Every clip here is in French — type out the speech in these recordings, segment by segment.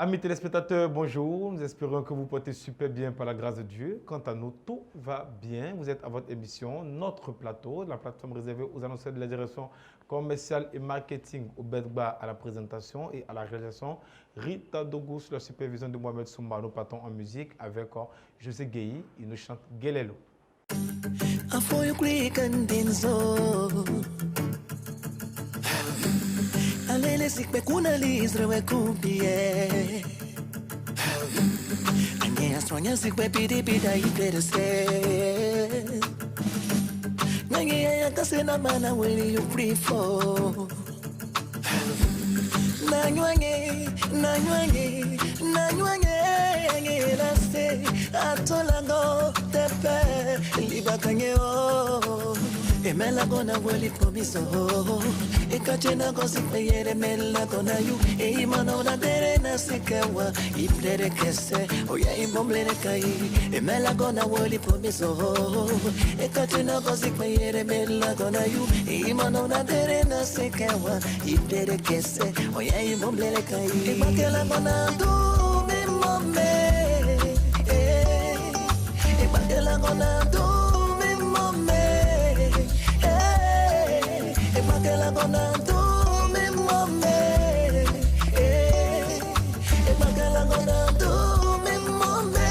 Amis téléspectateurs, bonjour. Nous espérons que vous portez super bien par la grâce de Dieu. Quant à nous, tout va bien. Vous êtes à votre émission, notre plateau, la plateforme réservée aux annonceurs de la direction commerciale et marketing au Bedba à la présentation et à la réalisation. Rita Dougou sous la supervision de Mohamed Soumba. Nous partons en musique avec José Gueye. Il nous chante Gelelo. Alele sikpe kuna lizre we kupie Anye astronya sikpe pidi pida ipere se Nange ya kasena mana weli you free for Nanywange Ngela se Atolango tepe Libakanye o Emela gona weli promiso Ekachena gosi peyere mela gona yu Eimana una dere na sikewa Iplere kese Oya imomblere kai Emela gona weli promiso Ekachena gosi peyere mela gona yu Eimana una dere na sikewa Iplere kese Oya imomblere kai Emakela gona du mi mome Emakela gona du mi mome Emakela gonna do me mome Emakela gonna do me mome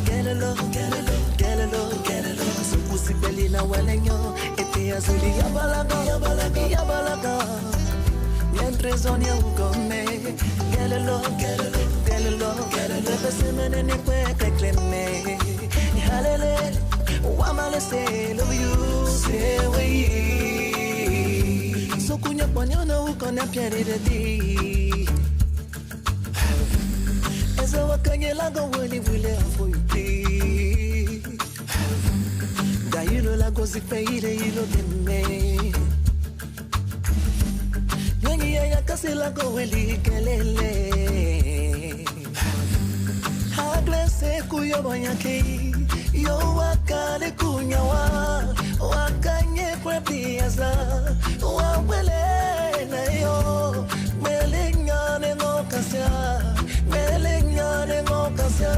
Get it low Supusi peli na walenyo Ete azuli yabalaga Mientras onia ugome Get it low Lepe semene ni kweke kleme Halele Wamale say love you say we So kunya panyana ukona piari de di Eza wakanye lago wali wile afo yuti Da yilo lago zikpeire yilo deme Nyangi ya kasi lago wali kelele Haglese kuyo banyake Yo wakale kunyawa Wakanye kwepiaza Wawele na yo Melinyane ngokasia Melinyane ngokasia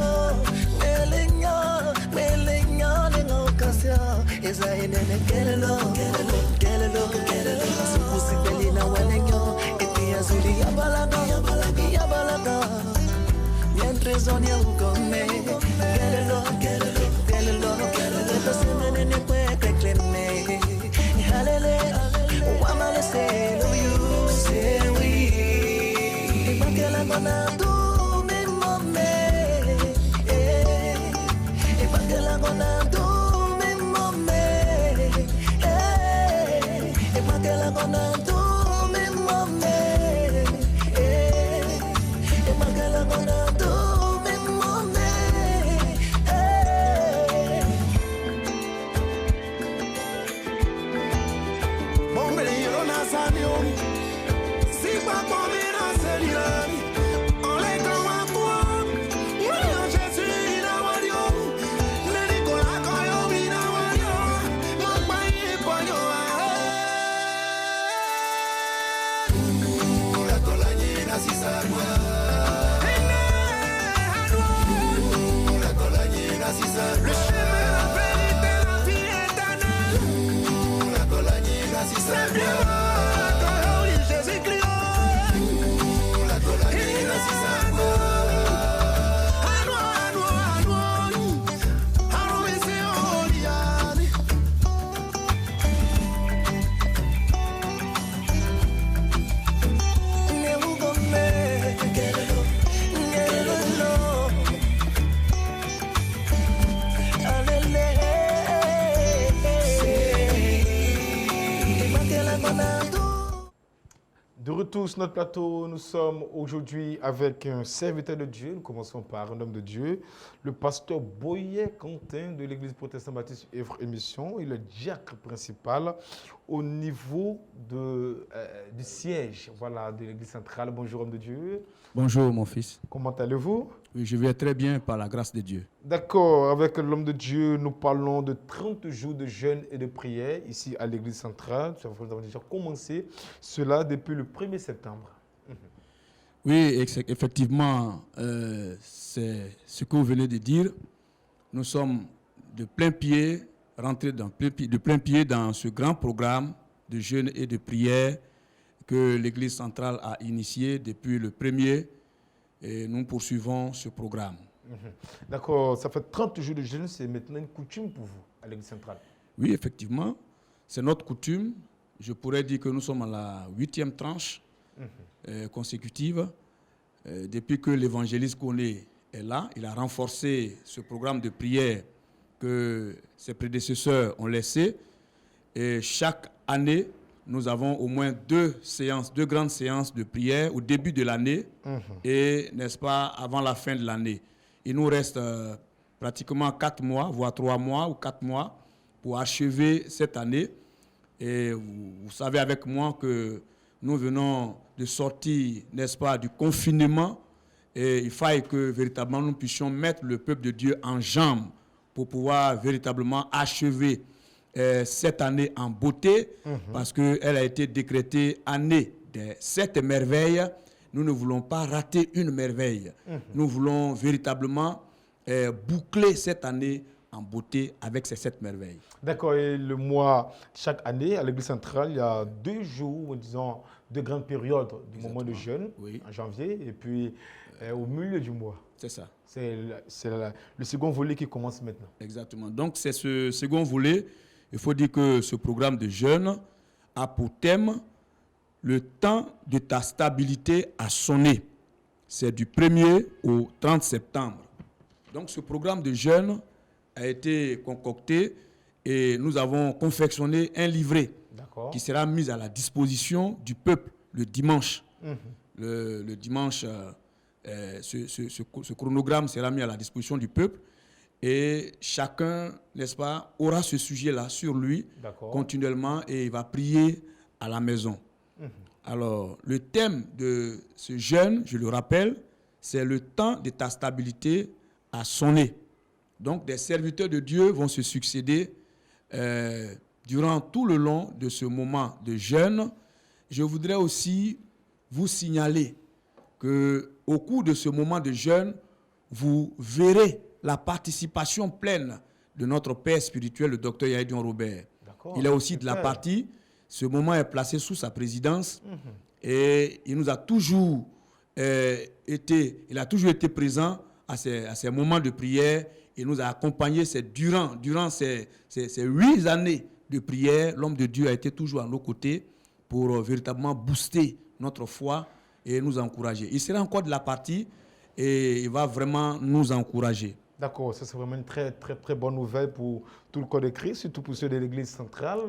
Eza inene gelelo Supusi peli na walenyo Eti azuli yabalaga Mientras onia ugome Get it low Lepe semene ni kweke kleme Halele Wamale say love you say we Emakela gonna do me mome Emakela gonna do me mome Emakela gonna do me mome Emakela gonna do me mome De retour sur notre plateau, nous sommes aujourd'hui avec un serviteur de Dieu. Nous commençons par un homme de Dieu, le pasteur Boyer Quentin de l'église protestante baptiste Œuvre et Mission. Il est le diacre principal au niveau du siège de l'église centrale. Bonjour homme de Dieu. Bonjour mon fils. Comment allez-vous? Oui, je vais très bien par la grâce de Dieu. D'accord, avec l'homme de Dieu, nous parlons de 30 jours de jeûne et de prière ici à l'église centrale. Nous avons déjà commencé cela depuis le 1er septembre. Oui, effectivement, c'est ce que vous venez de dire. Nous sommes de plein pied, rentrés de plein pied dans ce grand programme de jeûne et de prière que l'Église centrale a initié depuis le 1er. Et nous poursuivons ce programme. D'accord, ça fait 30 jours de jeûne, c'est maintenant une coutume pour vous, à l'Église centrale. Oui, effectivement, c'est notre coutume. Je pourrais dire que nous sommes à la 8e tranche consécutive. Depuis que l'évangéliste Koné est là, il a renforcé ce programme de prière que ses prédécesseurs ont laissé. Et chaque année, nous avons au moins deux grandes séances de prière au début de l'année et, n'est-ce pas, avant la fin de l'année. Il nous reste pratiquement 4 mois, voire 3 mois ou 4 mois pour achever cette année. Et vous savez avec moi que nous venons de sortir, n'est-ce pas, du confinement. Et il faille que véritablement nous puissions mettre le peuple de Dieu en jambes pour pouvoir véritablement achever cette année en beauté, parce qu'elle a été décrétée année des 7 merveilles. Nous ne voulons pas rater une merveille. Nous voulons véritablement boucler cette année en beauté avec ces 7 merveilles. D'accord, et le mois, chaque année, à l'Église centrale, il y a 2 jours, disons, 2 grandes périodes du moment de jeûne, en janvier, et puis au milieu du mois. C'est ça. C'est le second volet qui commence maintenant. Exactement. Donc, c'est ce second volet. Il faut dire que ce programme de jeûne a pour thème le temps de ta stabilité a sonné. C'est du 1er au 30 septembre. Donc, ce programme de jeûne a été concocté et nous avons confectionné un livret qui sera mis à la disposition du peuple le dimanche. Le dimanche, ce chronogramme sera mis à la disposition du peuple et chacun, n'est-ce pas, aura ce sujet-là sur lui continuellement et il va prier à la maison. Alors, le thème de ce jeûne, je le rappelle, c'est le temps de ta stabilité a sonné. Donc, des serviteurs de Dieu vont se succéder durant tout le long de ce moment de jeûne. Je voudrais aussi vous signaler qu'au cours de ce moment de jeûne, vous verrez la participation pleine de notre père spirituel, le docteur Yahidion Robert. Il est aussi de la partie. Ce moment est placé sous sa présidence et il nous a toujours été présent à ces moments de prière. Il nous a accompagnés durant ces 8 années de prière. L'homme de Dieu a été toujours à nos côtés pour véritablement booster notre foi et nous encourager. Il sera encore de la partie et il va vraiment nous encourager. D'accord, ça c'est vraiment une très bonne nouvelle pour tout le corps de Christ, surtout pour ceux de l'Église centrale.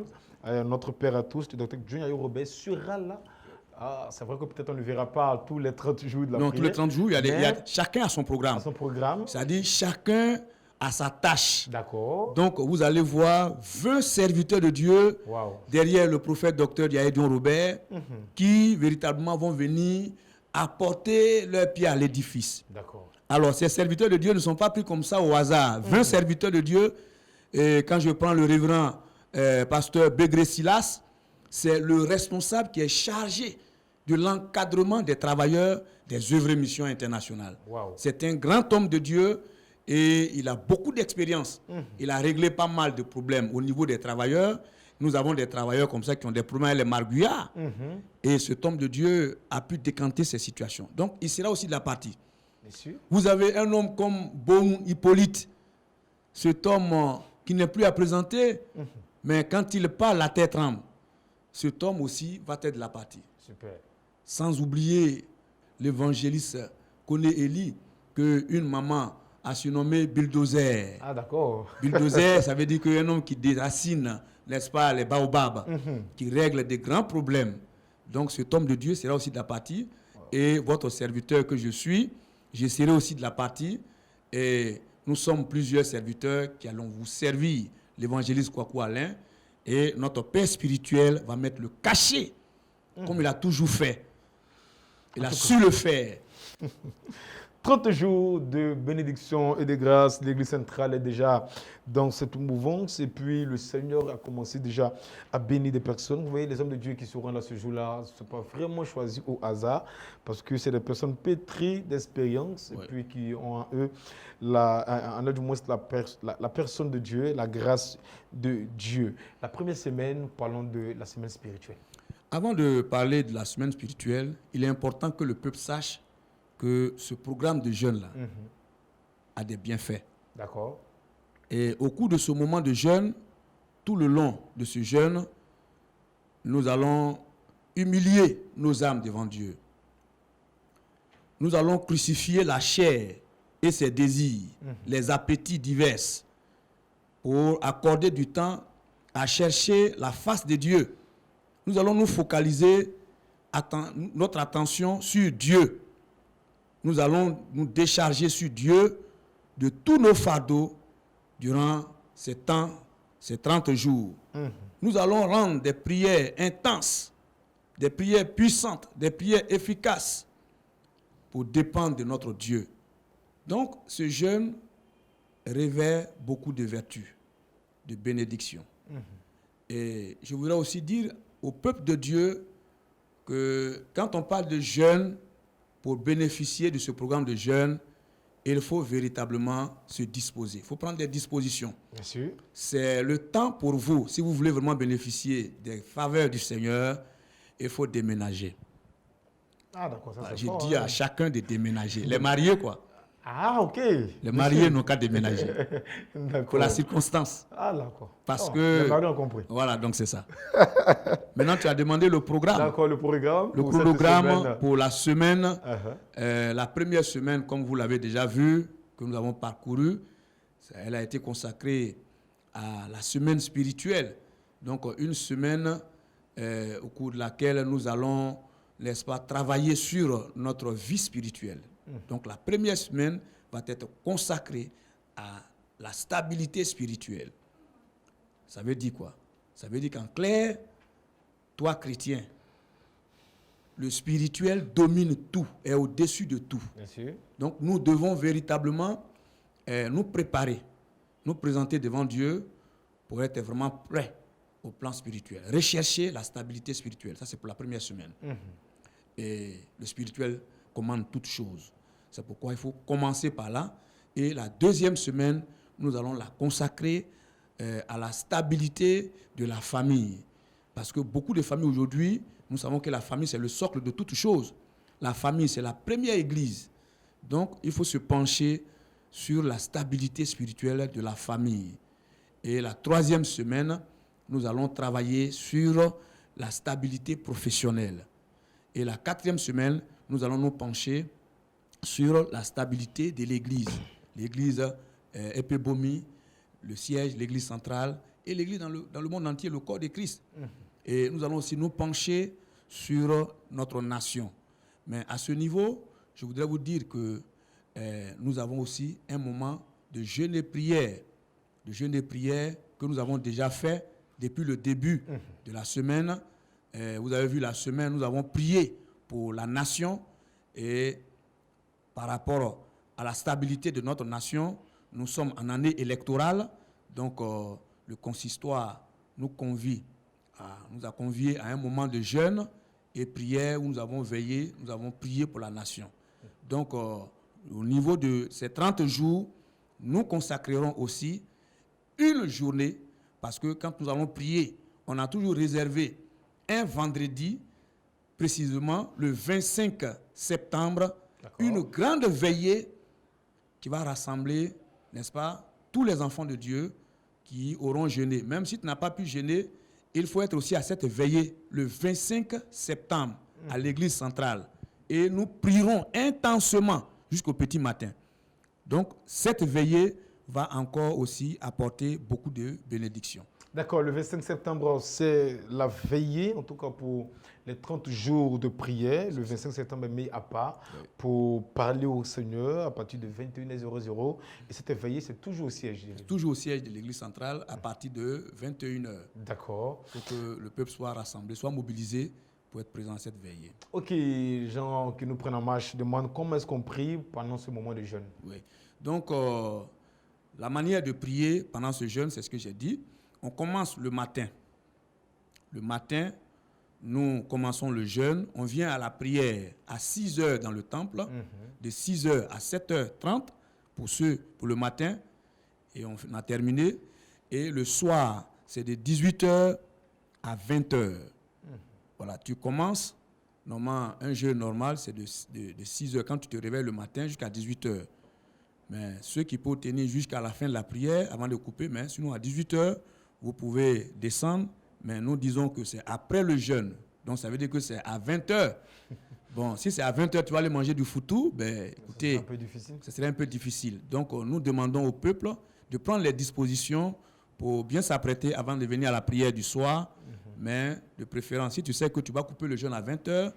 Notre Père à tous, le docteur Yahidion Robert, sera là. C'est vrai que peut-être on ne le verra pas tous les 30 jours de la prière. Non, tous les 30 jours, chacun a son programme. C'est-à-dire chacun a sa tâche. D'accord. Donc, vous allez voir 20 serviteurs de Dieu derrière le prophète docteur Yahidion Robert qui véritablement vont venir apporter leur pied à l'édifice. D'accord. Alors, ces serviteurs de Dieu ne sont pas pris comme ça au hasard. 20 serviteurs de Dieu, et quand je prends le révérend pasteur Begré Silas, c'est le responsable qui est chargé de l'encadrement des travailleurs des œuvres et missions internationales. C'est un grand homme de Dieu et il a beaucoup d'expérience. Il a réglé pas mal de problèmes au niveau des travailleurs. Nous avons des travailleurs comme ça qui ont des problèmes avec les marguillards. Et cet homme de Dieu a pu décanter ces situations. Donc, il sera aussi de la partie. Vous avez un homme comme Bon Hippolyte, cet homme qui n'est plus à présenter, mais quand il parle, la tête tremble. Cet homme aussi va être de la partie. Super. Sans oublier l'évangéliste Koné Eli, qu'une maman a surnommé Bulldozer. D'accord. Bulldozer, ça veut dire qu'un homme qui déracine, n'est-ce pas, les baobabs, qui règle des grands problèmes. Donc cet homme de Dieu sera aussi de la partie. Et votre serviteur que je suis, je serai aussi de la partie. Et nous sommes plusieurs serviteurs qui allons vous servir, l'évangéliste Kwaku Alain. Et notre père spirituel va mettre le cachet, comme il a toujours fait. Il a su le faire. 30 jours de bénédiction et de grâce. L'Église centrale est déjà dans cette mouvance. Et puis, le Seigneur a commencé déjà à bénir des personnes. Vous voyez, les hommes de Dieu qui se rendent à ce jour-là ne sont pas vraiment choisis au hasard parce que c'est des personnes pétries d'expérience et puis qui ont en eux, du moins la personne de Dieu, la grâce de Dieu. La première semaine, parlons de la semaine spirituelle. Avant de parler de la semaine spirituelle, il est important que le peuple sache que ce programme de jeûne-là a des bienfaits. D'accord. Et au cours de ce moment de jeûne, tout le long de ce jeûne, nous allons humilier nos âmes devant Dieu. Nous allons crucifier la chair et ses désirs, les appétits divers, pour accorder du temps à chercher la face de Dieu. Nous allons nous focaliser notre attention sur Dieu. Nous allons nous décharger sur Dieu de tous nos fardeaux durant ces temps, ces 30 jours. Nous allons rendre des prières intenses, des prières puissantes, des prières efficaces pour dépendre de notre Dieu. Donc, ce jeûne révèle beaucoup de vertus, de bénédictions. Et je voudrais aussi dire au peuple de Dieu que quand on parle de jeûne, pour bénéficier de ce programme de jeûne, il faut véritablement se disposer. Il faut prendre des dispositions. Bien sûr. C'est le temps pour vous. Si vous voulez vraiment bénéficier des faveurs du Seigneur, il faut déménager. Ah, d'accord, ça c'est J'ai fort, dit à chacun de déménager. Les mariés, quoi. Ah, ok. Les mariés n'ont qu'à déménager. D'accord. Pour la circonstance. Ah, d'accord. Parce que... Les mariés ont compris. Voilà, donc c'est ça. Maintenant, tu as demandé le programme. D'accord, le programme. Le pour cette programme semaine. pour la semaine. Uh-huh. La première semaine, comme vous l'avez déjà vu, que nous avons parcouru, elle a été consacrée à la semaine spirituelle. Donc, une semaine au cours de laquelle nous allons, n'est-ce pas, travailler sur notre vie spirituelle. Donc, la première semaine va être consacrée à la stabilité spirituelle. Ça veut dire quoi? Ça veut dire qu'en clair, toi, chrétien, le spirituel domine tout, est au-dessus de tout. Bien sûr. Donc, nous devons véritablement nous préparer, nous présenter devant Dieu pour être vraiment prêts au plan spirituel. Rechercher la stabilité spirituelle. Ça, c'est pour la première semaine. Et le spirituel commande toutes choses. C'est pourquoi il faut commencer par là. Et la deuxième semaine, nous allons la consacrer à la stabilité de la famille. Parce que beaucoup de familles aujourd'hui, nous savons que la famille, c'est le socle de toutes choses. La famille, c'est la première église. Donc, il faut se pencher sur la stabilité spirituelle de la famille. Et la troisième semaine, nous allons travailler sur la stabilité professionnelle. Et la quatrième semaine, nous allons nous pencher sur la stabilité de l'église. L'église Epebomi, le siège, l'église centrale et l'église dans le monde entier, le corps de Christ. Et nous allons aussi nous pencher sur notre nation. Mais à ce niveau, je voudrais vous dire que nous avons aussi un moment de jeûne et prière. De jeûne et prière que nous avons déjà fait depuis le début de la semaine. Vous avez vu la semaine, nous avons prié pour la nation et par rapport à la stabilité de notre nation, nous sommes en année électorale, donc le consistoire nous a conviés à un moment de jeûne et prière où nous avons veillé, nous avons prié pour la nation. Donc au niveau de ces 30 jours, nous consacrerons aussi une journée, parce que quand nous allons prier, on a toujours réservé un vendredi, précisément le 25 septembre, une grande veillée qui va rassembler, n'est-ce pas, tous les enfants de Dieu qui auront jeûné. Même si tu n'as pas pu jeûner, il faut être aussi à cette veillée le 25 septembre à l'église centrale. Et nous prierons intensément jusqu'au petit matin. Donc, cette veillée va encore aussi apporter beaucoup de bénédictions. D'accord, le 25 septembre, c'est la veillée, en tout cas pour les 30 jours de prière. Le 25 septembre est mis à part pour parler au Seigneur à partir de 21h00. Et cette veillée, c'est toujours au siège. Toujours au siège de l'église centrale à partir de 21h. D'accord. Pour que le peuple soit rassemblé, soit mobilisé pour être présent à cette veillée. Ok, gens qui nous prennent en marche demandent comment est-ce qu'on prie pendant ce moment de jeûne. Oui. Donc, la manière de prier pendant ce jeûne, c'est ce que j'ai dit. On commence le matin. Le matin, nous commençons le jeûne. On vient à la prière à 6 heures dans le temple, de 6 heures à 7h30 pour le matin. Et on a terminé. Et le soir, c'est de 18h à 20h. Voilà, tu commences. Normalement, un jeûne normal, c'est de 6 heures quand tu te réveilles le matin jusqu'à 18h. Mais ceux qui peuvent tenir jusqu'à la fin de la prière avant de couper, mais sinon à 18h, vous pouvez descendre. Mais nous disons que c'est après le jeûne. Donc ça veut dire que c'est à 20h. Bon, si c'est à 20h, tu vas aller manger du foutou, ben écoutez, ça serait un peu difficile. Donc nous demandons au peuple de prendre les dispositions pour bien s'apprêter avant de venir à la prière du soir. Mais de préférence, si tu sais que tu vas couper le jeûne à 20h,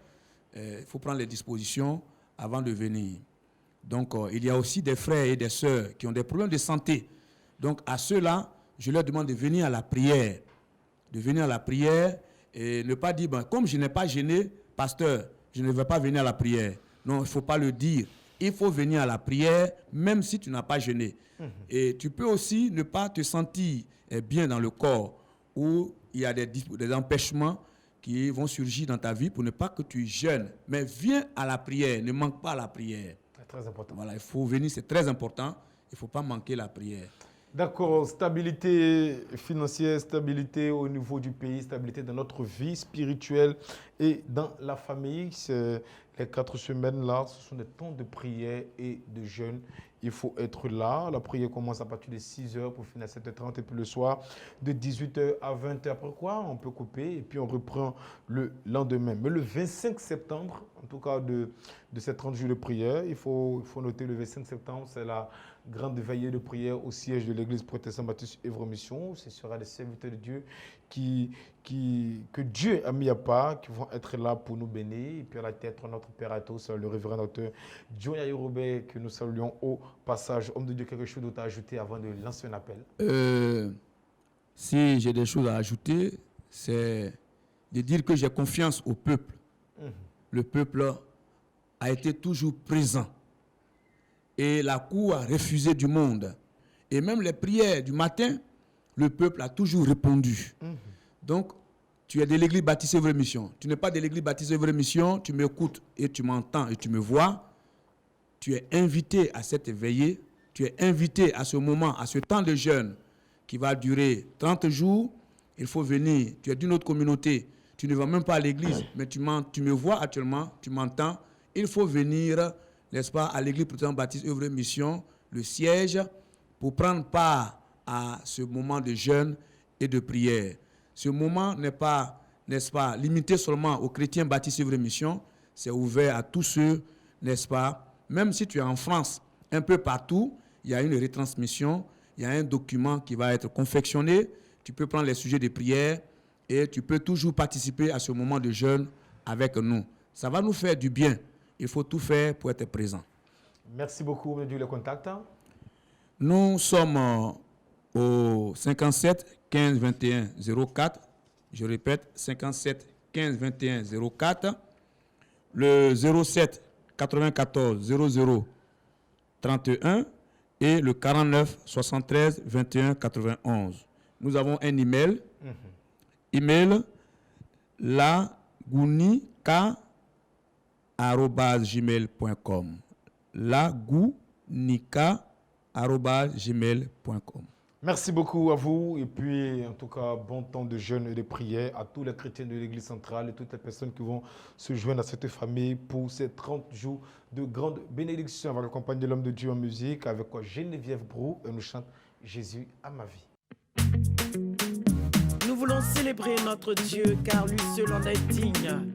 il faut prendre les dispositions avant de venir. Donc il y a aussi des frères et des sœurs qui ont des problèmes de santé. Donc à ceux-là, je leur demande de venir à la prière. De venir à la prière et ne pas dire, ben, comme je n'ai pas jeûné, pasteur, je ne vais pas venir à la prière. Non, il ne faut pas le dire. Il faut venir à la prière même si tu n'as pas jeûné. Et tu peux aussi ne pas te sentir bien dans le corps où il y a des empêchements qui vont surgir dans ta vie pour ne pas que tu jeûnes. Mais viens à la prière, ne manque pas la prière. C'est très important. Voilà, il faut venir, c'est très important. Il ne faut pas manquer la prière. D'accord, stabilité financière, stabilité au niveau du pays, stabilité dans notre vie spirituelle et dans la famille. Les 4 semaines-là, ce sont des temps de prière et de jeûne. Il faut être là. La prière commence à partir de 6h pour finir à 7h30 et puis le soir de 18h à 20h. Après quoi, on peut couper et puis on reprend le lendemain. Mais le 25 septembre, en tout cas de ces 30 jours de prière, il faut noter le 25 septembre, c'est la grande veillée de prière au siège de l'église protestante baptiste Œuvre Mission. Ce sera des serviteurs de Dieu que Dieu a mis à part, qui vont être là pour nous bénir. Et puis à la tête, notre Père à tous, le révérend docteur Dionia Yorobé, que nous saluons au passage. Homme de Dieu, quelque chose d'autre à ajouter avant de lancer un appel? Si j'ai des choses à ajouter, c'est de dire que j'ai confiance au peuple. Le peuple a été toujours présent. Et la cour a refusé du monde. Et même les prières du matin, le peuple a toujours répondu. Donc, tu es de l'église baptisée Œuvre Mission. Tu n'es pas de l'église baptisée Œuvre Mission, tu m'écoutes et tu m'entends et tu me vois. Tu es invité à cette veillée. Tu es invité à ce moment, à ce temps de jeûne qui va durer 30 jours. Il faut venir. Tu es d'une autre communauté. Tu ne vas même pas à l'église, mais tu me vois actuellement, tu m'entends. Il faut venir, n'est-ce pas, à l'église protestante baptiste Œuvre Mission, le siège, pour prendre part à ce moment de jeûne et de prière. Ce moment n'est pas, n'est-ce pas, limité seulement aux chrétiens baptistes Œuvre Mission, c'est ouvert à tous ceux, n'est-ce pas, même si tu es en France, un peu partout, il y a une retransmission, il y a un document qui va être confectionné, tu peux prendre les sujets de prière et tu peux toujours participer à ce moment de jeûne avec nous. Ça va nous faire du bien. Il faut tout faire pour être présent. Merci beaucoup, M. Le contact. Nous sommes au 57 15 21 04. Je répète, 57 15 21 04. Le 07 94 00 31 et le 49 73 21 91. Nous avons un email. Email lagounika@gmail.com. lagounika@gmail.com. Merci beaucoup à vous et puis en tout cas bon temps de jeûne et de prière à tous les chrétiens de l'église centrale et toutes les personnes qui vont se joindre à cette famille pour ces 30 jours de grande bénédiction. On va accompagner l'homme de Dieu en musique avec Geneviève Brou et nous chante Jésus à ma vie. Nous voulons célébrer notre Dieu car lui seul en est digne.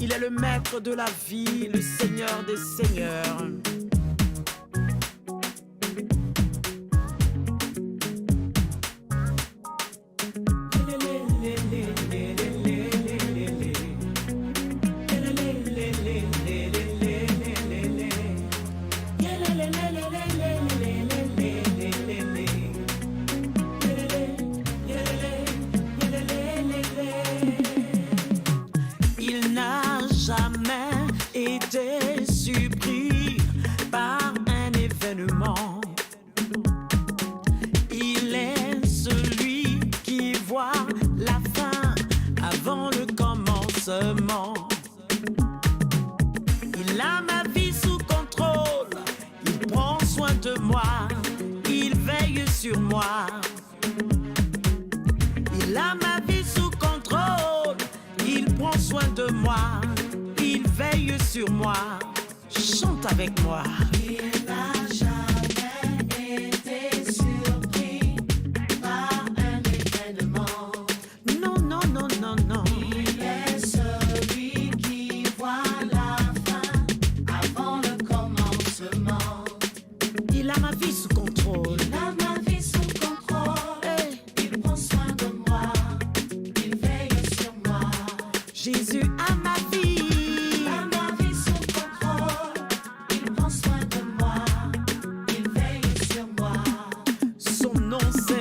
Il est le maître de la vie, le Seigneur des seigneurs. Il commencement. Il a ma vie sous contrôle, il prend soin de moi, il veille sur moi. Il a ma vie sous contrôle, il prend soin de moi, il veille sur moi. Chante avec moi. Il n'a jamais été surpris par un événement. Non, non, non, non, non. Il est celui qui voit la fin avant le commencement. Il a ma vie sous contrôle. Il a ma vie sous contrôle. Hey. Il prend soin de moi. Il veille sur moi. Jésus a ma vie. Il a ma vie sous contrôle. Il prend soin de moi. Il veille sur moi. Son nom c'est.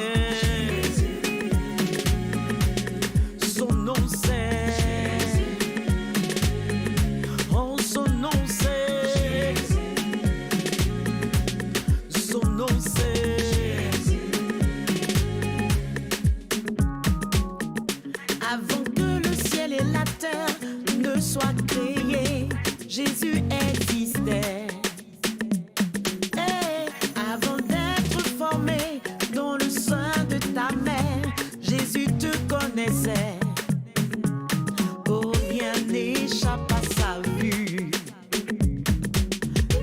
Son nom c'est. Oh, son nom c'est. Son nom c'est. Avant que le ciel et la terre ne soient créés, Jésus existait. Et avant d'être formé dans le sein de ta mère, Jésus te connaissait. Oh, rien n'échappe à sa vue,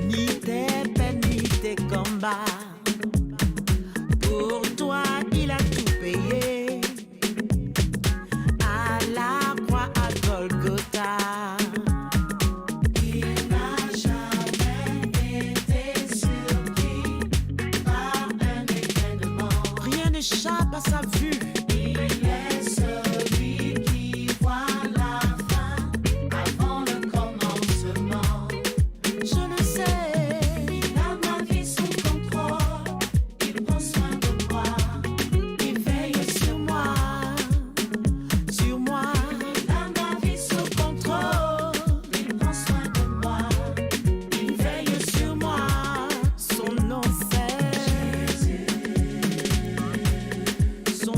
ni tes peines, ni tes combats. Pour toi, il a tout payé à la croix à Golgotha. Il n'a jamais été surpris par un événement. Rien n'échappe à sa vue. Il est celui qui voit la fin avant le commencement. Je le sais. Il a ma vie sous contrôle. Il prend soin de moi. Il veille sur moi. Sur moi. Il a ma vie sous contrôle. Il prend soin de moi. Il veille sur moi. Son nom c'est. Son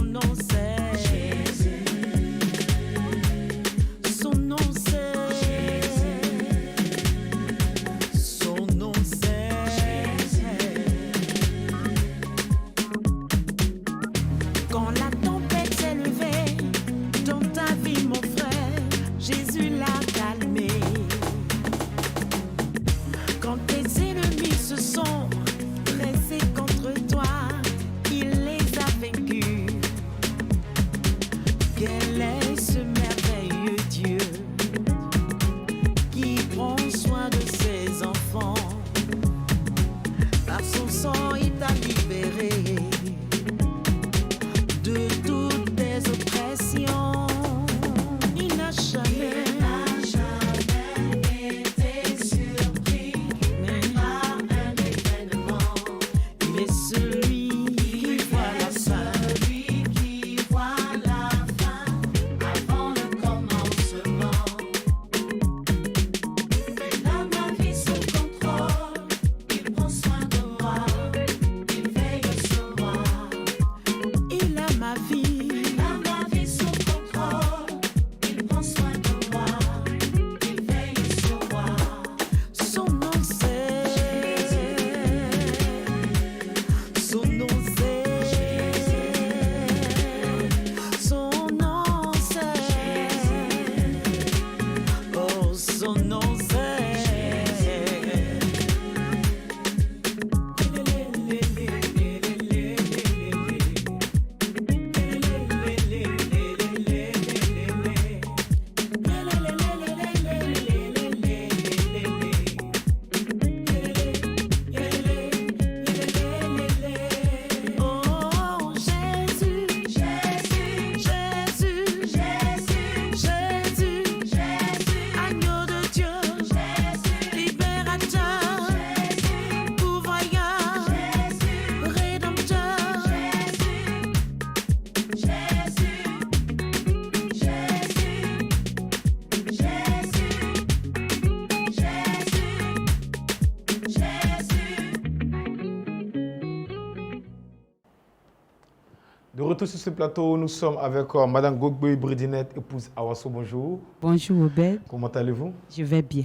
De retour sur ce plateau, nous sommes avec Madame Gogbe Bridinette, épouse Awaso. Bonjour. Bonjour Obed, Comment allez-vous? je vais bien.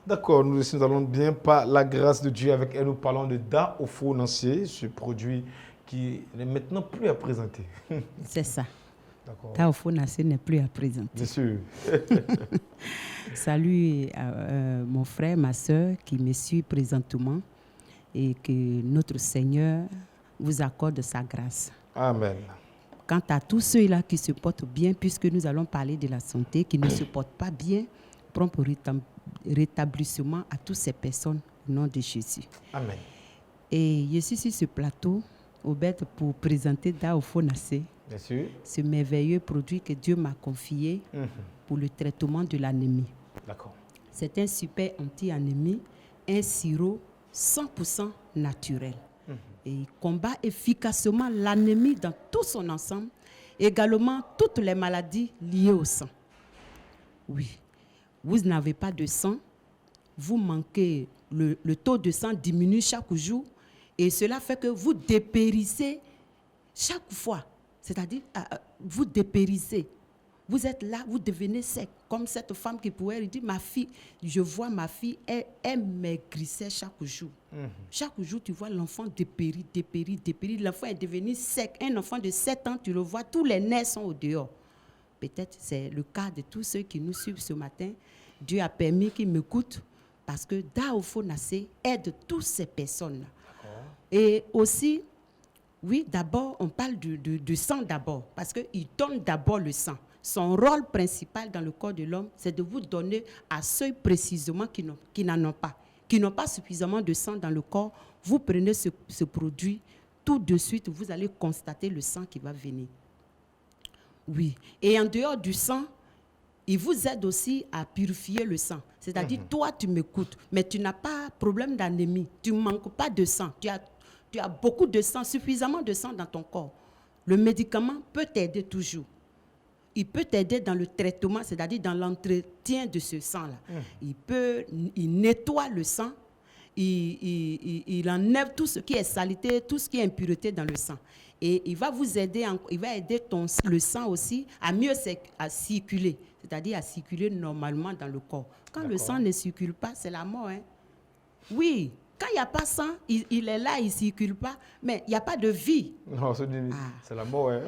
D'accord, nous allons bien par la grâce de Dieu. Avec elle, nous parlons de Daofo Nancier, ce produit qui n'est maintenant plus à présenter. C'est ça. D'accord. Daofo Nancier n'est plus à présenter. Bien sûr. Salut à mon frère, ma soeur qui me suit présentement et que notre Seigneur vous accorde sa grâce. Amen. Quant à tous ceux-là qui se portent bien, puisque nous allons parler de la santé, qui ne se portent pas bien, prompt rétablissement à toutes ces personnes au nom de Jésus. Amen. Et je suis sur ce plateau, Obed, pour présenter Daofo Nancier, Bien sûr. ce merveilleux produit que Dieu m'a confié pour le traitement de l'anémie. D'accord. C'est un super anti-anémie, un sirop 100% naturel. Et il combat efficacement l'anémie dans tout son ensemble, également toutes les maladies liées au sang. Oui, vous n'avez pas de sang, vous manquez, le taux de sang diminue chaque jour et cela fait que vous dépérissez chaque fois. C'est-à-dire, vous dépérissez. Vous êtes là, vous devenez sec. Comme cette femme qui pourrait dire, ma fille, je vois ma fille, elle maigrissait chaque jour. Chaque jour, tu vois l'enfant dépérir. L'enfant est devenu sec. Un enfant de 7 ans, tu le vois, tous les nerfs sont au dehors. Peut-être c'est le cas de tous ceux qui nous suivent ce matin. Dieu a permis qu'ils m'écoutent parce que Daofo Nancier aide toutes ces personnes-là. Et aussi, oui, d'abord, on parle du sang d'abord, parce qu'il donne d'abord le sang. Son rôle principal dans le corps de l'homme, c'est de vous donner à ceux précisément qui n'en ont pas, qui n'ont pas suffisamment de sang dans le corps. Vous prenez ce produit, tout de suite, vous allez constater le sang qui va venir. Oui, et en dehors du sang, il vous aide aussi à purifier le sang. C'est-à-dire, toi, tu m'écoutes, mais tu n'as pas problème d'anémie, tu ne manques pas de sang, tu as beaucoup de sang, suffisamment de sang dans ton corps. Le médicament peut t'aider toujours. Il peut t'aider dans le traitement, c'est-à-dire dans l'entretien de ce sang-là. Il nettoie le sang, il enlève tout ce qui est saleté, tout ce qui est impureté dans le sang. Et il va vous aider, il va aider le sang aussi à mieux circuler, c'est-à-dire à circuler normalement dans le corps. Quand le sang ne circule pas, c'est la mort. Hein? Oui. Quand il n'y a pas sang, il est là, il ne circule pas, mais il n'y a pas de vie. Non, c'est la mort. Hein.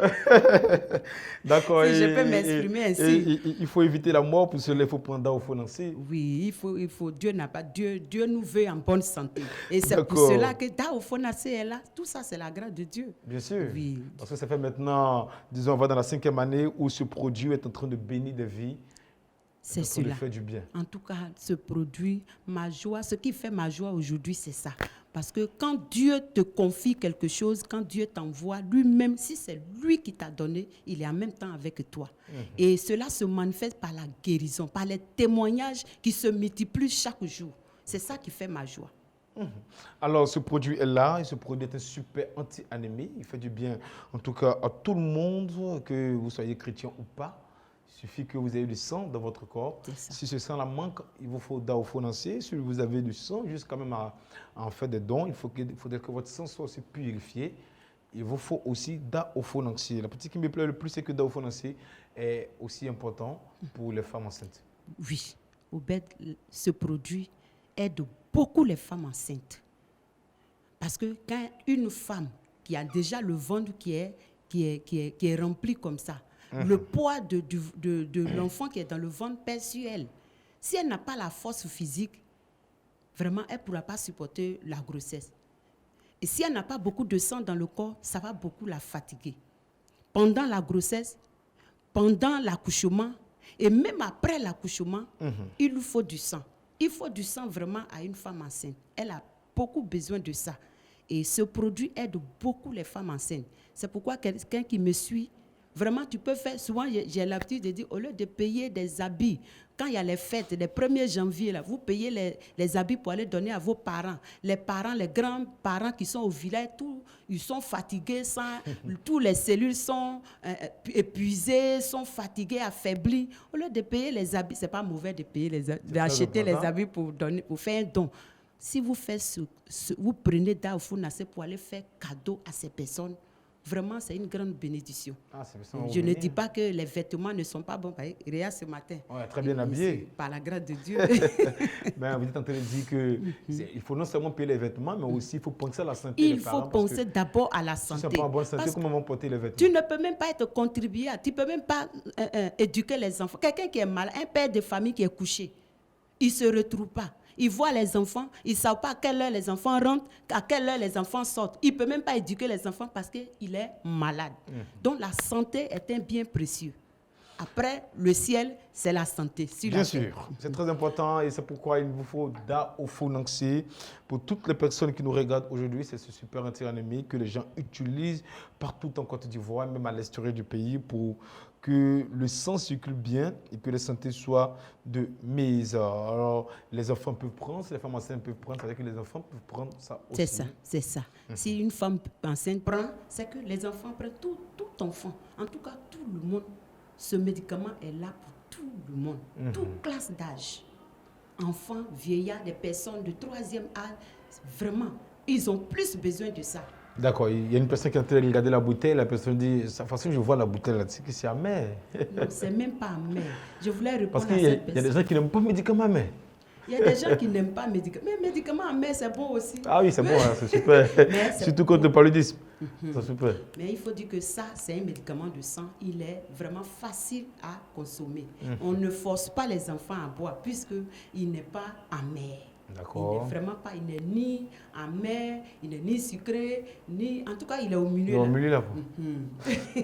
D'accord. Si je peux m'exprimer ainsi. Il faut éviter la mort, pour cela il faut prendre Daofo Nancier. Oui, il faut Dieu nous veut en bonne santé. Et c'est pour cela que Daofo Nancier est là. Tout ça, c'est la grâce de Dieu. Bien sûr. Oui. Parce que ça fait maintenant, disons, on va dans la 5e année où ce produit est en train de bénir des vies. C'est cela. Fait du bien. En tout cas, ce produit, ma joie, ce qui fait ma joie aujourd'hui, c'est ça. Parce que quand Dieu te confie quelque chose, quand Dieu t'envoie lui-même, si c'est lui qui t'a donné, il est en même temps avec toi. Et cela se manifeste par la guérison, par les témoignages qui se multiplient chaque jour. C'est ça qui fait ma joie. Alors, ce produit est là, et ce produit est un super anti-anémie. Il fait du bien, en tout cas, à tout le monde, que vous soyez chrétien ou pas. Il suffit que vous ayez du sang dans votre corps. Si ce sang-là manque, il vous faut Daofo Nancier. Si vous avez du sang, jusqu'à même à en faire des dons, il faudrait que votre sang soit aussi purifié. Il vous faut aussi Daofo Nancier. La partie qui me plaît le plus, c'est que Daofo Nancier est aussi important pour les femmes enceintes. Oui, Obed, ce produit aide beaucoup les femmes enceintes. Parce que quand une femme qui a déjà le ventre qui est rempli comme ça, le poids de l'enfant qui est dans le ventre pèse sur elle. Si elle n'a pas la force physique, vraiment, elle ne pourra pas supporter la grossesse. Et si elle n'a pas beaucoup de sang dans le corps, ça va beaucoup la fatiguer. Pendant la grossesse, pendant l'accouchement, et même après l'accouchement, il lui faut du sang. Il faut du sang vraiment à une femme enceinte. Elle a beaucoup besoin de ça. Et ce produit aide beaucoup les femmes enceintes. C'est pourquoi quelqu'un qui me suit, vraiment, tu peux faire, souvent j'ai l'habitude de dire, au lieu de payer des habits, quand il y a les fêtes, les 1er janvier, là, vous payez les habits pour aller donner à vos parents. Les parents, les grands-parents qui sont au village, ils sont fatigués, tous les cellules sont épuisées, sont fatigués, affaiblis. Au lieu de payer les habits, ce n'est pas mauvais de payer d'acheter les habits pour faire un don. Si vous faites vous prenez Daofo Nancier pour aller faire cadeau à ces personnes, vraiment, c'est une grande bénédiction. Ah, c'est ça, Je ne dis pas que les vêtements ne sont pas bons. Réa, ce matin. Ouais, très bien Et habillé. c'est par la grâce de Dieu. Ben, vous êtes en train de dire qu'il faut non seulement payer les vêtements, mais aussi il faut penser à la santé Il des faut parents. parce penser que d'abord à la si ils ne santé. sont pas en bonne santé, Parce comment vont porter les vêtements? tu ne peux même pas être contribuable. Tu ne peux même pas éduquer les enfants. Quelqu'un qui est malade, un père de famille qui est couché, il ne se retrouve pas. Il voit les enfants, il ne sait pas à quelle heure les enfants rentrent, à quelle heure les enfants sortent. Il ne peut même pas éduquer les enfants parce qu'il est malade. Donc la santé est un bien précieux. Après, le ciel, c'est la santé. Sur Bien la terre. sûr, c'est très important et c'est pourquoi il vous faut Daophonanxi. Pour toutes les personnes qui nous regardent aujourd'hui, c'est ce super anti-anémie que les gens utilisent partout en Côte d'Ivoire, même à l'extérieur du pays, pour que le sang circule bien et que la santé soit de mise. Alors, les enfants peuvent prendre, si les femmes enceintes peuvent prendre, c'est-à-dire que les enfants peuvent prendre ça aussi. C'est ça, c'est ça. Si une femme enceinte prend, c'est que les enfants prennent, tout enfant, en tout cas tout le monde. Ce médicament est là pour tout le monde, toute classe d'âge. Enfants, vieillards, des personnes de 3e âge, vraiment, ils ont plus besoin de ça. D'accord, il y a une personne qui est en train de regarder la bouteille, la personne dit, de toute façon, je vois la bouteille là, c'est que c'est amer. Non, c'est même pas amer. Je voulais répondre Parce à qu'il y a cette des personne. gens qui n'aiment pas le médicament amer. Il y a des gens qui n'aiment pas les médicaments. Mais médicaments amers, c'est bon aussi. Ah oui, c'est bon, hein, c'est super. Mais c'est Surtout contre le paludisme. C'est super. Mais il faut dire que ça, c'est un médicament de sang. Il est vraiment facile à consommer. On ne force pas les enfants à boire puisqu'il n'est pas amer. D'accord. Il n'est vraiment pas, il n'est ni amer, il n'est ni sucré, ni... En tout cas, il est au milieu. Au là. milieu là.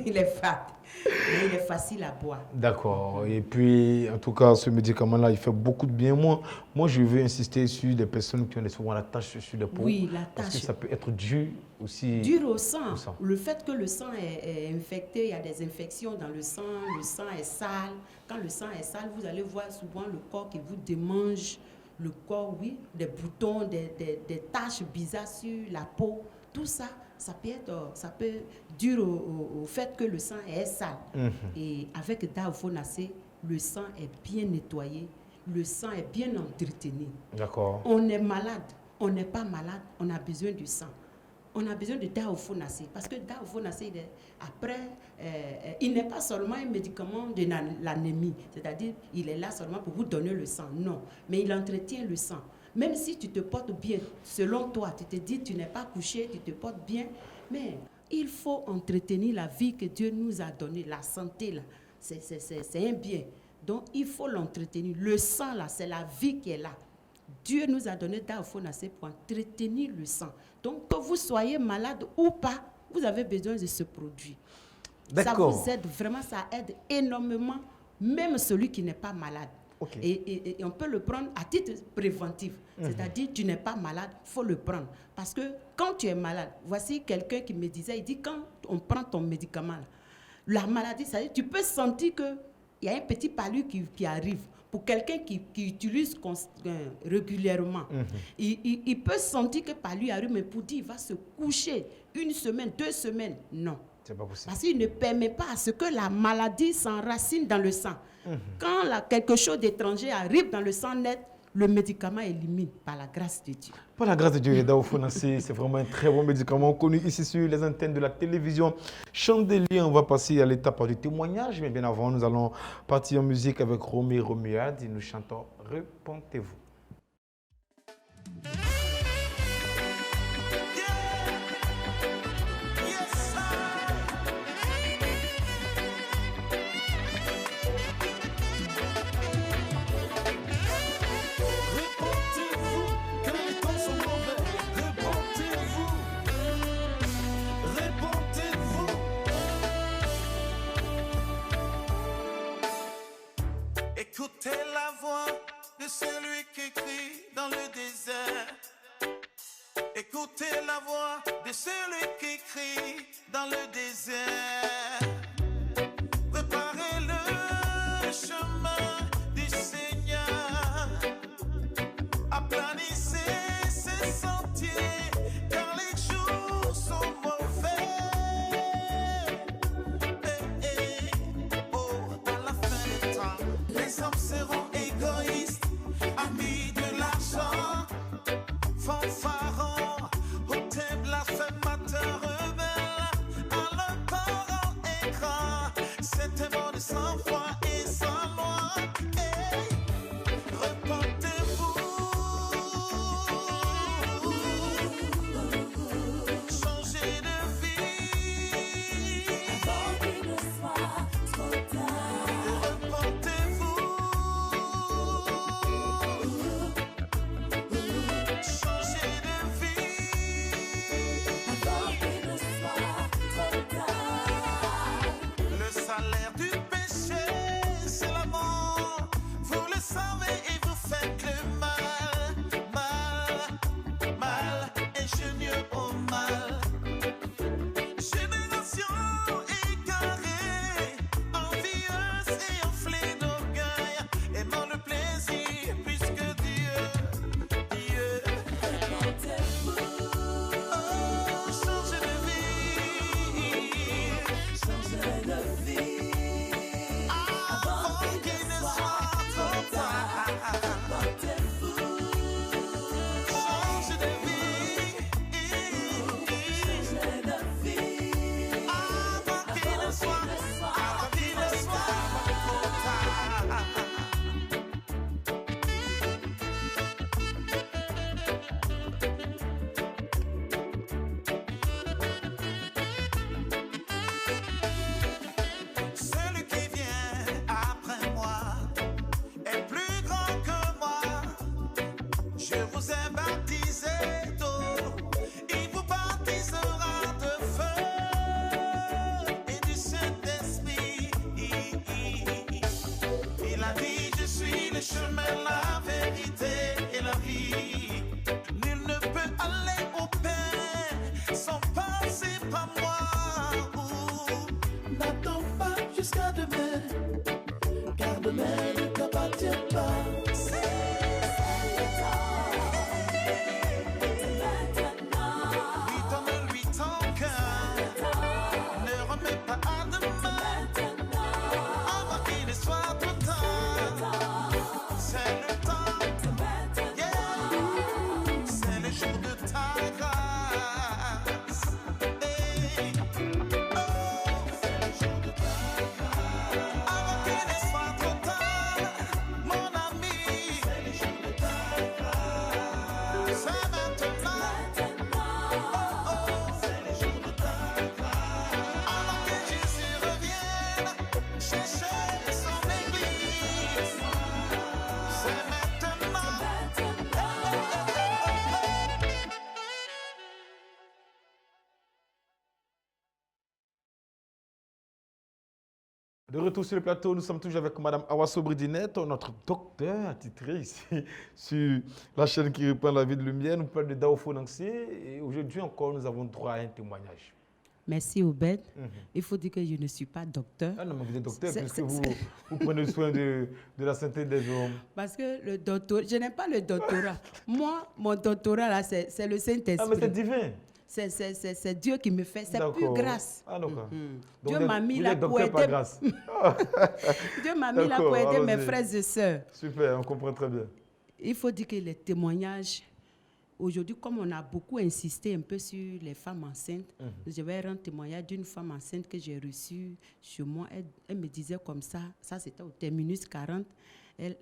Il est fat. Mais il est facile à boire. D'accord. Et puis, en tout cas, ce médicament-là, il fait beaucoup de bien. Moi, je veux insister sur des personnes qui ont souvent la tache sur la peau. Oui, la Parce que tache. ça peut être dur aussi. Dur au sang. Au sang. Le fait que le sang est infecté, il y a des infections dans le sang est sale. Quand le sang est sale, vous allez voir souvent le corps qui vous démange. Le corps, oui, des boutons, des taches bizarres sur la peau. Tout ça, ça peut dur au fait que le sang est sale. Et avec Daophonacé, le sang est bien nettoyé, le sang est bien entretenu. D'accord. On est malade, on n'est pas malade, on a besoin du sang. On a besoin de Daophonacé parce que Daophonacé, il n'est pas seulement un médicament de l'anémie, c'est-à-dire il est là seulement pour vous donner le sang, non, mais il entretient le sang. Même si tu te portes bien, selon toi, tu te dis tu n'es pas couché, tu te portes bien, mais il faut entretenir la vie que Dieu nous a donnée, la santé là, c'est un bien. Donc il faut l'entretenir. Le sang là, c'est la vie qui est là. Dieu nous a donné Daophonacé pour entretenir le sang. Donc, que vous soyez malade ou pas, vous avez besoin de ce produit. D'accord. Ça vous aide vraiment, ça aide énormément, même celui qui n'est pas malade. Ok. Et on peut le prendre à titre préventif. C'est-à-dire, tu n'es pas malade, il faut le prendre. Parce que quand tu es malade, voici quelqu'un qui me disait, il dit, quand on prend ton médicament, la maladie, c'est-à-dire, tu peux sentir qu'il y a un petit palu qui arrive. Pour quelqu'un qui utilise régulièrement, il peut sentir que par lui arrive, mais pour dire il va se coucher 1 semaine, 2 semaines, non. C'est pas possible. Parce qu'il ne permet pas à ce que la maladie s'enracine dans le sang. Quand quelque chose d'étranger arrive dans le sang net, le médicament élimine par la grâce de Dieu. Par la grâce de Dieu, les Daophonacé, c'est vraiment un très bon médicament connu ici sur les antennes de la télévision Chandelier. On va passer à l'étape du témoignage, mais bien avant, nous allons partir en musique avec Romy Romuald et nous chantons « Repentez-vous ». Repentez-vous, car les temps sont mauvais. Repentez-vous, repentez-vous. Écoutez la voix de celui qui crie dans le désert. Écoutez la voix de celui qui crie dans le désert. Préparez le chemin du Seigneur. Aplanissez ses sentiers, car les jours sont mauvais. Oh, à la fin des temps, les hommes seront égoïstes, amis de l'argent, fanfarons, hautains, blasphémateurs, rebelles. À De retour sur le plateau, nous sommes toujours avec Madame Awa Sobridinette, notre docteur attitré ici sur la chaîne qui reprend la vie de lumière. Nous parlons de Daofo Nancy et aujourd'hui encore, nous avons droit à un témoignage. Merci Obed. Il faut dire que je ne suis pas docteur. Ah non, mais vous êtes docteur C'est- puisque c'est- vous prenez soin de la santé des hommes. Parce que le doctorat, je n'aime pas le doctorat. Moi, mon doctorat, là, c'est le Ah, mais c'est Saint-Esprit. divin. C'est Dieu qui me fait. C'est plus grâce. Ah, d'accord. Donc, Dieu vous m'a êtes- mis vous là êtes pour docteur par aider. grâce. Dieu m'a mis là D'accord, pour aider mes allons-y. frères et sœurs. Super, on comprend très bien. Il faut dire que les témoignages, aujourd'hui, comme on a beaucoup insisté un peu sur les femmes enceintes, je vais rendre témoignage d'une femme enceinte que j'ai reçue chez moi. Elle me disait comme ça c'était au terminus 40, elle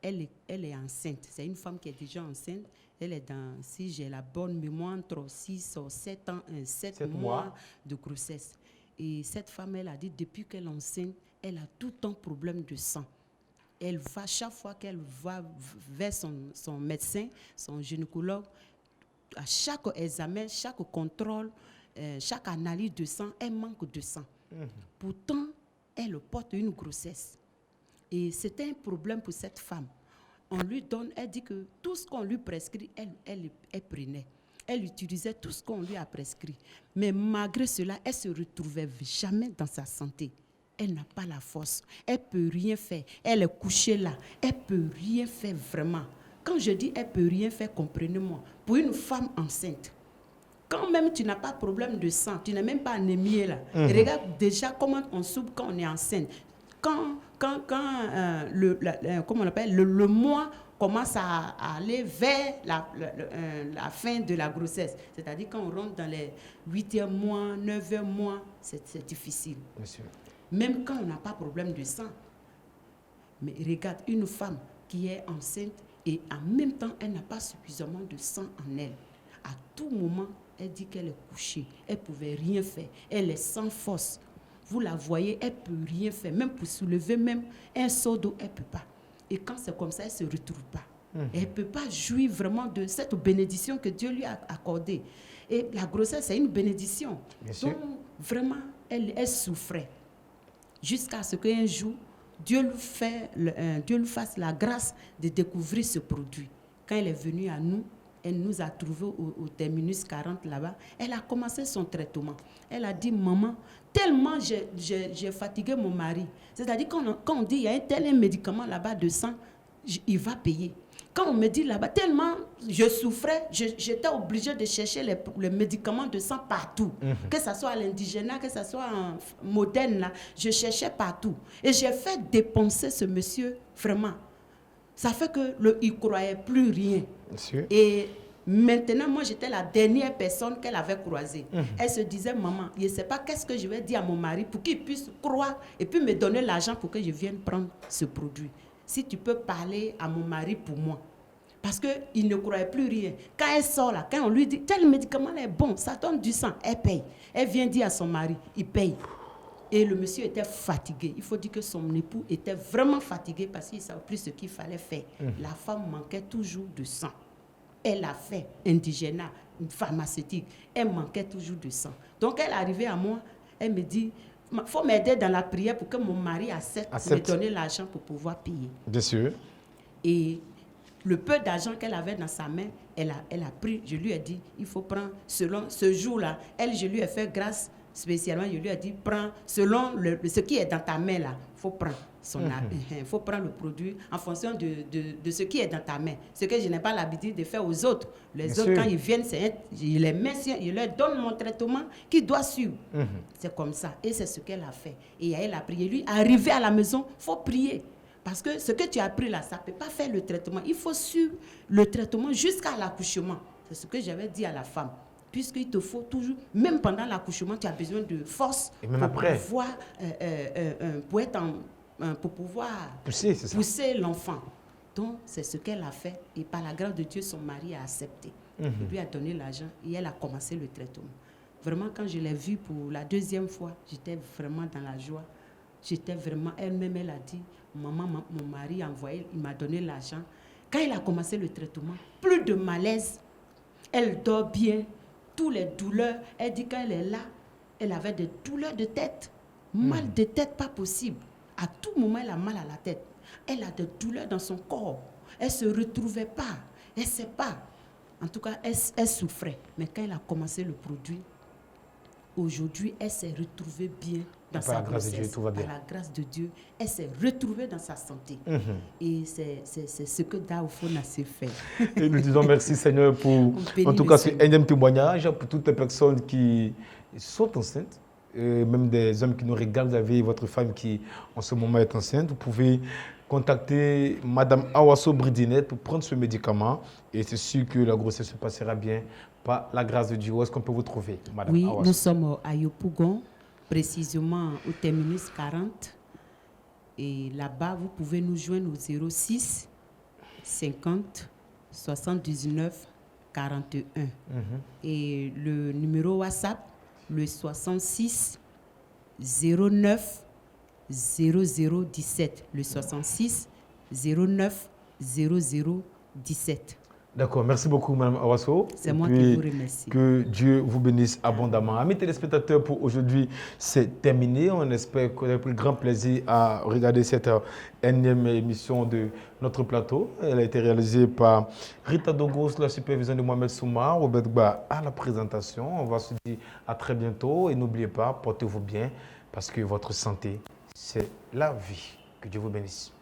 est enceinte. C'est une femme qui est déjà enceinte. Elle est dans, si j'ai la bonne mémoire, entre 6 ou 7 ans, 7 7 mois mois. de grossesse. Et cette femme, elle a dit, depuis qu'elle est enceinte, elle a tout le temps problème de sang. Elle va, chaque fois qu'elle va vers son médecin, son gynécologue, à chaque examen, chaque contrôle, chaque analyse de sang, elle manque de sang. Pourtant, elle porte une grossesse. Et c'était un problème pour cette femme. On lui donne, elle dit que tout ce qu'on lui prescrit, elle prenait. Elle utilisait tout ce qu'on lui a prescrit. Mais malgré cela, elle ne se retrouvait jamais dans sa santé. Elle n'a pas la force. Elle ne peut rien faire. Elle est couchée là. Elle ne peut rien faire vraiment. Quand je dis elle ne peut rien faire, comprenez-moi. Pour une femme enceinte, quand même tu n'as pas de problème de sang, tu n'es même pas anémiée là. Regarde déjà comment on souffre quand on est enceinte. Quand comment on appelle, le mois commence à aller vers la fin de la grossesse, c'est-à-dire quand on rentre dans les 8e mois, 9e mois, c'est difficile. Monsieur. Même quand on n'a pas de problème de sang. Mais regarde, une femme qui est enceinte et en même temps, elle n'a pas suffisamment de sang en elle. À tout moment, elle dit qu'elle est couchée. Elle ne pouvait rien faire. Elle est sans force. Vous la voyez, elle ne peut rien faire. Même pour soulever même un seau d'eau, elle ne peut pas. Et quand c'est comme ça, elle ne se retrouve pas. Elle ne peut pas jouir vraiment de cette bénédiction que Dieu lui a accordée. Et la grossesse, c'est une bénédiction. Bien sûr. Donc, vraiment, elle souffrait. Jusqu'à ce qu'un jour, Dieu lui fasse la grâce de découvrir ce produit. Quand elle est venue à nous, elle nous a trouvés au terminus 40 là-bas. Elle a commencé son traitement. Elle a dit, maman, tellement j'ai fatigué mon mari. C'est-à-dire quand on dit, il y a un tel médicament là-bas de sang, il va payer. Quand on me dit là-bas, tellement je souffrais, j'étais obligée de chercher les médicaments de sang partout. Que ce soit à l'indigénat, que ce soit en moderne, là, je cherchais partout. Et j'ai fait dépenser ce monsieur, vraiment. Ça fait qu'il ne croyait plus rien. Monsieur. Et maintenant, moi, j'étais la dernière personne qu'elle avait croisée. Elle se disait, maman, je ne sais pas qu'est-ce que je vais dire à mon mari pour qu'il puisse croire et puis me donner l'argent pour que je vienne prendre ce produit. Si tu peux parler à mon mari pour moi. Parce qu'il ne croyait plus rien. Quand elle sort là, quand on lui dit, tel médicament là est bon, ça donne du sang, elle paye. Elle vient dire à son mari, il paye. Et le monsieur était fatigué. Il faut dire que son époux était vraiment fatigué parce qu'il ne savait plus ce qu'il fallait faire. La femme manquait toujours de sang. Elle a fait indigénat, une pharmaceutique. Elle manquait toujours de sang. Donc elle est arrivée à moi, elle me dit, il faut m'aider dans la prière pour que mon mari accepte de me donner l'argent pour pouvoir payer. Bien sûr. Et le peu d'argent qu'elle avait dans sa main, elle a pris. Je lui ai dit, il faut prendre selon ce jour-là. Je lui ai fait grâce spécialement. Je lui ai dit, prends selon ce qui est dans ta main là. Il faut prendre faut prendre le produit en fonction de ce qui est dans ta main. Ce que je n'ai pas l'habitude de faire aux autres. Les Bien autres, sûr. quand ils viennent, je les mets, je leur donne mon traitement qu'ils doivent suivre. C'est comme ça. Et c'est ce qu'elle a fait. Et elle a prié. Lui, arrivé à la maison, il faut prier. Parce que ce que tu as pris là, ça ne peut pas faire le traitement. Il faut suivre le traitement jusqu'à l'accouchement. C'est ce que j'avais dit à la femme. Puisqu'il te faut toujours, même pendant l'accouchement, tu as besoin de force Et même pour après. pouvoir, pour pouvoir Pousser, c'est ça. pousser l'enfant. Donc, c'est ce qu'elle a fait. Et par la grâce de Dieu, son mari a accepté. Il lui a donné l'argent et elle a commencé le traitement. Vraiment, quand je l'ai vue pour la deuxième fois, j'étais vraiment dans la joie. J'étais vraiment, elle-même, elle a dit, maman, mon mari a envoyé, il m'a donné l'argent. Quand il a commencé le traitement, plus de malaise. Elle dort bien, toutes les douleurs. Elle dit quand elle est là, elle avait des douleurs de tête. Mal de tête, pas possible. À tout moment, elle a mal à la tête. Elle a des douleurs dans son corps. Elle ne se retrouvait pas. Elle ne sait pas. En tout cas, elle souffrait. Mais quand elle a commencé le produit, aujourd'hui, elle s'est retrouvée bien dans Par sa la grâce de grossesse. Dieu, tout va bien. Par la grâce de Dieu, elle s'est retrouvée dans sa santé. Et c'est ce que Daoufo n'a su faire. Et nous disons merci Seigneur pour, bénit en tout le cas, ce Seigneur. énième témoignage pour toutes les personnes qui sont enceintes, même des hommes qui nous regardent. Vous avez votre femme qui, en ce moment, est enceinte. Vous pouvez contacter Madame Awaso Bridinette pour prendre ce médicament. Et c'est sûr que la grossesse se passera bien par la grâce de Dieu. Où est-ce qu'on peut vous trouver, Madame Oui, Awaso? nous sommes à Yopougon, précisément au terminus 40. Et là-bas, vous pouvez nous joindre au 06 50 79 41. Et le numéro WhatsApp, le 66 09 0017. Le 66 09 0017. D'accord, merci beaucoup, Mme Awaso. C'est Et moi puis, qui vous remercie. Que Dieu vous bénisse abondamment. Amis téléspectateurs, pour aujourd'hui, c'est terminé. On espère que vous avez pris grand plaisir à regarder cette énième émission de notre plateau. Elle a été réalisée par Rita Dogos, la supervision de Mohamed Souma, Robert Gba à la présentation. On va se dire à très bientôt. Et n'oubliez pas, portez-vous bien parce que votre santé, c'est la vie. Que Dieu vous bénisse.